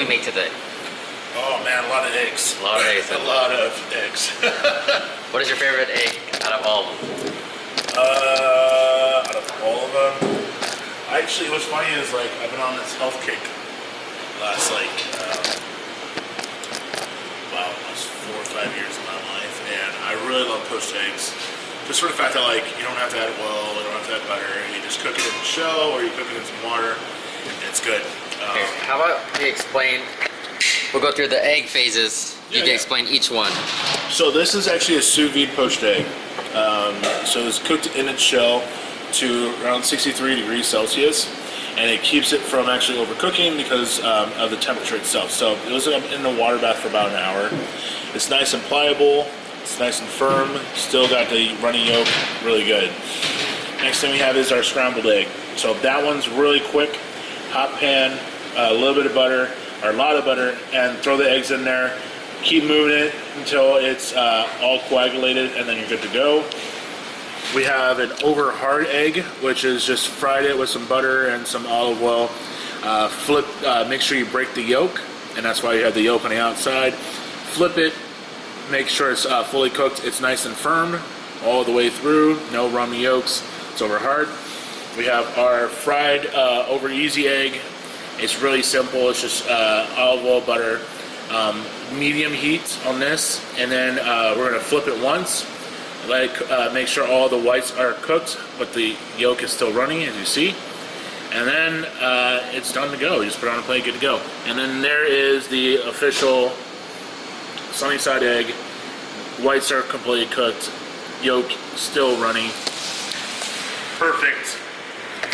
we make today? Oh man, a lot of eggs. A lot of eggs. A lot of eggs. What is your favorite egg out of all of them? Out of all of them, actually, what's funny is like I've been on this health kick last almost 4 or 5 years of my life, and I really love poached eggs. Just for the fact that like you don't have to add oil, you don't have to add butter, you just cook it in the shell or you cook it in some water, and it's good. Okay, how about we explain? We'll go through the egg phases. You can explain each one. So this is actually a sous vide poached egg. So it's cooked in its shell to around 63 degrees Celsius, and it keeps it from actually overcooking because of the temperature itself. So it was in the water bath for about an hour. It's nice and pliable. It's nice and firm. Still got the runny yolk. Really good. Next thing we have is our scrambled egg. So that one's really quick. Hot pan, a little bit of butter, or a lot of butter, and throw the eggs in there. Keep moving it until it's all coagulated, and then you're good to go. We have an over hard egg, which is just fried it with some butter and some olive oil. Make sure you break the yolk, and that's why you have the yolk on the outside. Flip it, make sure it's fully cooked. It's nice and firm all the way through, no runny yolks. It's over hard. We have our fried over easy egg. It's really simple. It's just olive oil, butter, medium heat on this, and then we're gonna flip it once. Make sure all the whites are cooked, but the yolk is still runny, as you see. And then it's done to go. You just put it on a plate, good to go. And then there is the official sunny side egg. Whites are completely cooked, yolk still runny. Perfect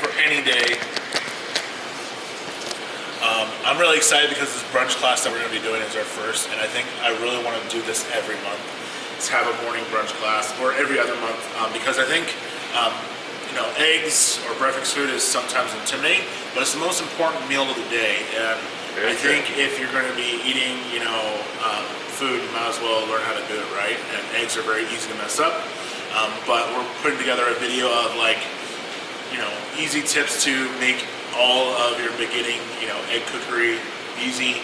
for any day. I'm really excited because this brunch class that we're going to be doing is our first, and I think I really want to do this every month. Let's have a morning brunch class, or every other month, because I think eggs or breakfast food is sometimes intimidating, but it's the most important meal of the day. And I think if you're going to be eating, food, you might as well learn how to do it right. And eggs are very easy to mess up, but we're putting together a video of easy tips to make all of your beginning, egg cookery easy.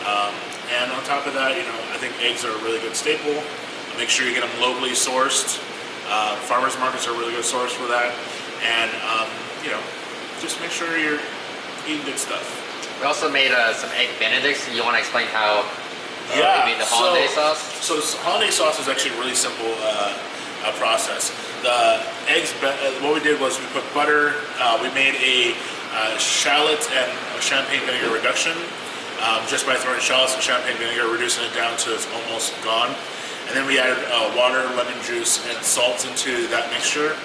And on top of that, I think eggs are a really good staple. Make sure you get them locally sourced. Farmers markets are a really good source for that. And, just make sure you're eating good stuff. We also made some egg benedicts. You want to explain how we made the hollandaise sauce? So this hollandaise sauce is actually a really simple process. The eggs, what we did was we put butter, we made a shallot and champagne vinegar reduction just by throwing shallots and champagne vinegar, reducing it down to it's almost gone. And then we added water, lemon juice, and salt into that mixture.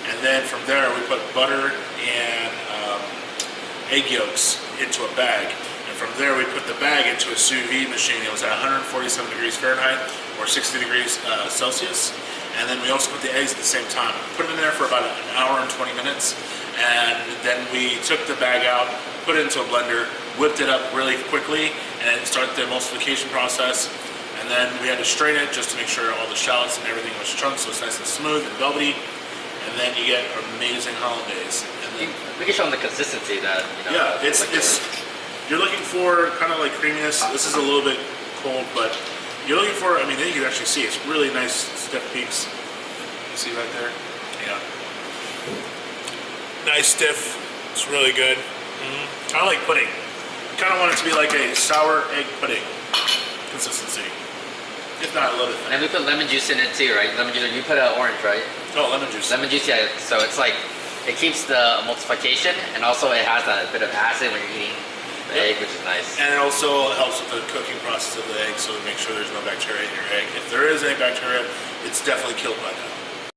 And then from there we put butter and egg yolks into a bag. And from there we put the bag into a sous vide machine. It was at 147 degrees Fahrenheit or 60 degrees Celsius. And then we also put the eggs at the same time. Put them in there for about an hour and 20 minutes. And then we took the bag out, put it into a blender, whipped it up really quickly, and started the emulsification process. And then we had to strain it just to make sure all the shallots and everything was chunked, so it's nice and smooth and velvety. And then you get amazing hollandaise. And then, we can show them the consistency that you're looking for kind of like creaminess. This is a little bit cold, but you're looking for. Then you can actually see it's really nice stiff peaks. You see right there? Yeah. Nice stiff. It's really good. Kind of like pudding. Kind of want it to be like a sour egg pudding consistency. If not a little bit. And then we put lemon juice in it too, right? Lemon juice. You put orange, right? Oh, lemon juice. Lemon juice, yeah. So it's like it keeps the emulsification, and also it has a bit of acid when you're eating the egg, which is nice. And it also helps with the cooking process of the egg, so to make sure there's no bacteria in your egg. If there is any bacteria, it's definitely killed by now.